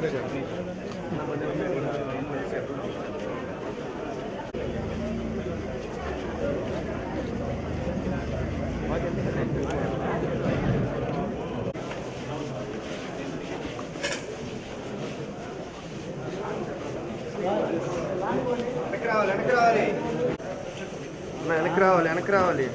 వెనక్కి రావాలి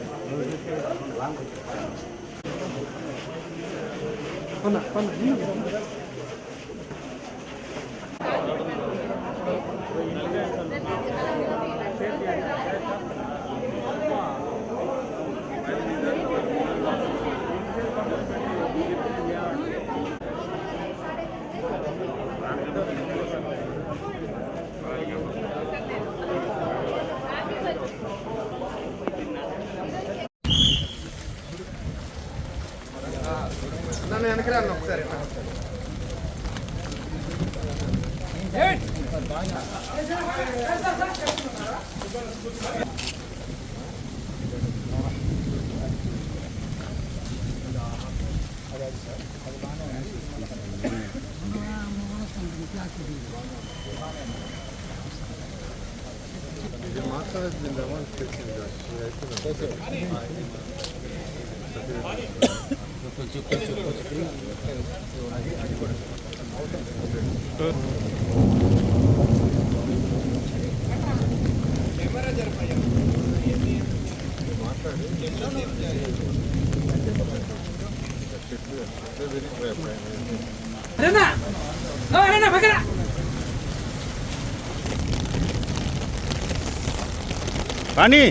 నన్ను వెనక్కి రాను ఒకసారి రాణి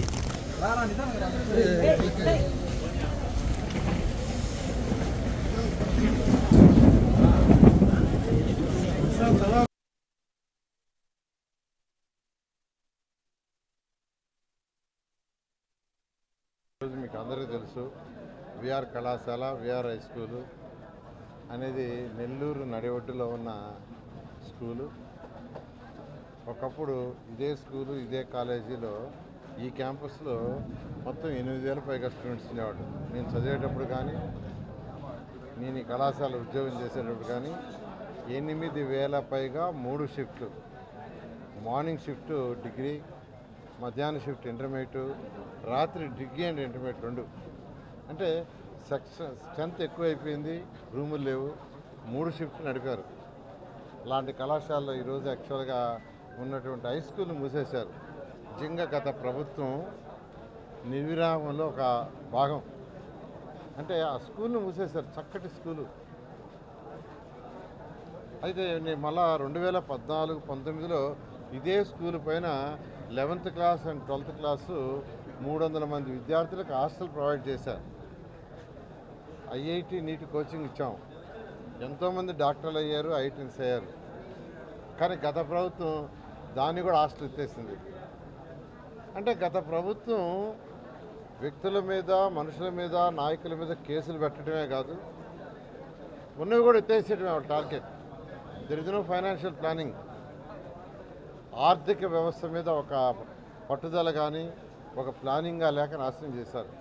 మీకు అందరికీ తెలుసు విఆర్ కళాశాల విఆర్ హై స్కూలు అనేది నెల్లూరు నడిఒడ్డులో ఉన్న స్కూలు. ఒకప్పుడు ఇదే స్కూలు ఇదే కాలేజీలో ఈ క్యాంపస్లో మొత్తం 8,000 పైగా స్టూడెంట్స్ ఉండేవాళ్ళు. నేను చదివేటప్పుడు కానీ నేను ఈ కళాశాల ఉద్యోగం చేసేటప్పుడు కానీ 8,000 పైగా 3 షిఫ్ట్లు, మార్నింగ్ షిఫ్ట్ డిగ్రీ, మధ్యాహ్నం షిఫ్ట్ ఇంటర్మీడియట్, రాత్రి డిగ్రీ అండ్ ఇంటర్మీడియట్ 2. అంటే స్ట్రెంత్ ఎక్కువైపోయింది, రూములు లేవు, 3 షిఫ్ట్లు నడిపారు. అలాంటి కళాశాలలో ఈరోజు యాక్చువల్గా ఉన్నటువంటి హై స్కూల్ని మూసేశారు. నిజంగా గత ప్రభుత్వం నిర్విరామంలో ఒక భాగం. అంటే ఆ స్కూల్ని మూసేశారు, చక్కటి స్కూలు. అయితే నేను మళ్ళా 2014-19లో ఇదే స్కూల్ పైన 11th class and 12th class 300 మంది విద్యార్థులకు హాస్టల్ ప్రొవైడ్ చేశారు. ఐఐటి నీట్ కోచింగ్ ఇచ్చాం. ఎంతోమంది డాక్టర్లు అయ్యారు, ఐఐటీన్స్ అయ్యారు. కానీ గత ప్రభుత్వం దాన్ని కూడా హాస్టల్ ఎత్తేసింది. అంటే గత ప్రభుత్వం వ్యక్తుల మీద, మనుషుల మీద, నాయకుల మీద కేసులు పెట్టడమే కాదు, ఉన్నవి కూడా ఎత్తేసేయడమే వాళ్ళ target. There is no financial planning. ఆర్థిక వ్యవస్థ మీద ఒక పట్టుదల కానీ ఒక ప్లానింగ్గా లేక నాశనం చేశారు.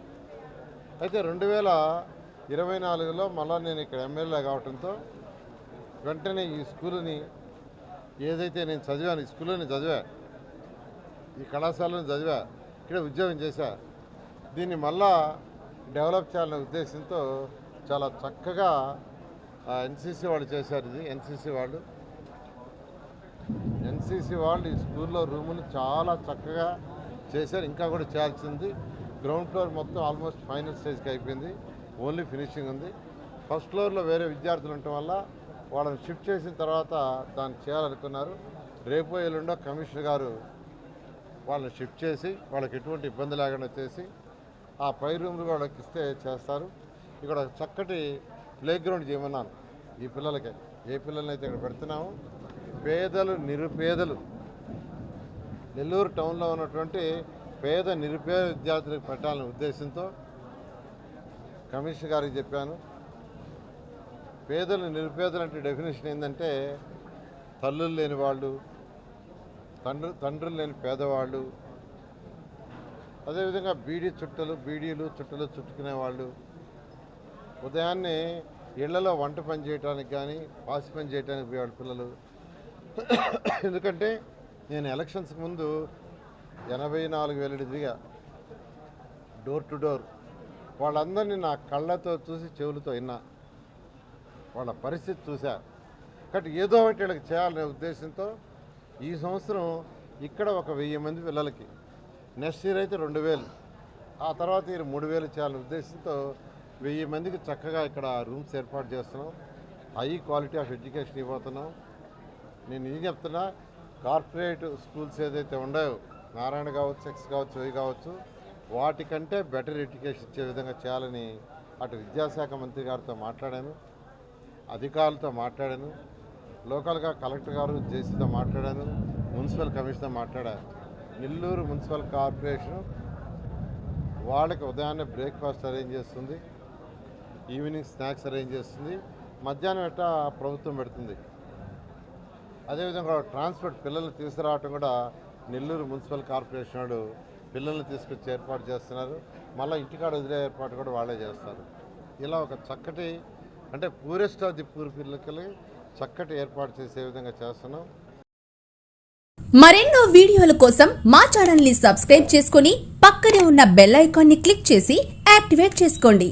అయితే 2024లో మళ్ళీ నేను ఇక్కడ ఎమ్మెల్యే కావడంతో వెంటనే ఈ స్కూల్ని ఏదైతే నేను చదివాను, ఈ స్కూల్లో నేను చదివా, ఈ కళాశాలను చదివా, ఇక్కడ ఉద్యోగం చేశా, దీన్ని మళ్ళా డెవలప్ చేయాలనే ఉద్దేశంతో చాలా చక్కగా ఎన్సీసీ వాళ్ళు చేశారు. ఇది ఎన్సీసీ వాళ్ళు ఈ స్కూల్లో రూములు చాలా చక్కగా చేశారు. ఇంకా కూడా చేయాల్సింది. గ్రౌండ్ ఫ్లోర్ మొత్తం ఆల్మోస్ట్ ఫైనల్ స్టేజ్కి అయిపోయింది, ఓన్లీ ఫినిషింగ్ ఉంది. ఫస్ట్ ఫ్లోర్లో వేరే విద్యార్థులు ఉండటం వల్ల వాళ్ళని షిఫ్ట్ చేసిన తర్వాత దాన్ని చేయాలనుకున్నారు. రేపు ఎల్లుండో కమిషనర్ గారు వాళ్ళని షిఫ్ట్ చేసి వాళ్ళకి ఎటువంటి ఇబ్బంది లేకుండా చేసి ఆ పై రూమ్లు వాళ్ళకి ఇస్తే చేస్తారు. ఇక్కడ చక్కటి ప్లే గ్రౌండ్ చేయమన్నాను ఈ పిల్లలకి. ఏ పిల్లల్ని అయితే ఇక్కడ పెడుతున్నాము, పేదలు నిరుపేదలు, నెల్లూరు టౌన్లో ఉన్నటువంటి పేద నిరుపేద విద్యార్థులకు పెట్టాలనే ఉద్దేశంతో కమిషనర్ గారికి చెప్పాను. పేదలు నిరుపేదలు అంటే డెఫినేషన్ ఏంటంటే తల్లులు లేని వాళ్ళు, తండ్రులు లేని పేదవాళ్ళు, అదేవిధంగా బీడీలు చుట్టలు చుట్టుకునే వాళ్ళు, ఉదయాన్నే ఇళ్లలో వంట పని చేయడానికి కానీ పాసి పని చేయడానికి పోయేవాడు పిల్లలు. ఎందుకంటే నేను ఎలక్షన్స్కి ముందు 84,000 తిరిగా డోర్ టు డోర్. వాళ్ళందరినీ నా కళ్ళతో చూసి చెవులతో విన్నా, వాళ్ళ పరిస్థితి చూసా. కాబట్టి ఏదో ఒకటి వీళ్ళకి చేయాలనే ఉద్దేశంతో ఈ సంవత్సరం ఇక్కడ ఒక 1000 మంది పిల్లలకి, నెక్స్ట్ ఇయర్ అయితే 2000, ఆ తర్వాత ఇయర్ 3000 చేయాలనే ఉద్దేశంతో 1000 మందికి చక్కగా ఇక్కడ రూమ్స్ ఏర్పాటు చేస్తున్నాం. హై క్వాలిటీ ఆఫ్ ఎడ్యుకేషన్ ఇవ్వబోతున్నాం. నేను ఏం చెప్తున్నా, కార్పొరేట్ స్కూల్స్ ఏదైతే ఉన్నాయో, నారాయణ కావచ్చు, ఎక్స్ కావచ్చు, అవి కావచ్చు, వాటికంటే బెటర్ ఎడ్యుకేషన్ ఇచ్చే విధంగా చేయాలని అటు విద్యాశాఖ మంత్రి గారితో మాట్లాడాను, అధికారులతో మాట్లాడాను, లోకల్గా కలెక్టర్ గారు జేసీతో మాట్లాడాను, మున్సిపల్ కమిషనర్తో మాట్లాడాను. నెల్లూరు మున్సిపల్ కార్పొరేషన్ వాళ్ళకి ఉదయాన్నే బ్రేక్ఫాస్ట్ అరేంజ్ చేస్తుంది, ఈవినింగ్ స్నాక్స్ అరేంజ్ చేస్తుంది, మధ్యాహ్నం ఎట్టా ప్రభుత్వం పెడుతుంది. అదేవిధంగా ట్రాన్స్పోర్ట్ పిల్లల్ని తీసుకురావటం కూడా నెల్లూరు మున్సిపల్ కార్పొరేషన్ వాడు పిల్లల్ని తీసుకొచ్చి ఏర్పాటు చేస్తున్నారు. మళ్ళీ ఇంటికాడ వదిలే ఏర్పాటు కూడా వాళ్ళే చేస్తారు. ఇలా ఒక చక్కటి, అంటే పూరెస్ట్ ఆఫ్ ది పూర్ పిల్లలకి చక్కటి ఏర్పాటు చేసే విధంగా చేస్తున్నాం. మరెన్నో వీడియోల కోసం మా ఛానల్ ని సబ్స్క్రైబ్ చేసుకుని పక్కనే ఉన్న బెల్ ఐకాన్ ని క్లిక్ చేసి యాక్టివేట్ చేసుకోండి.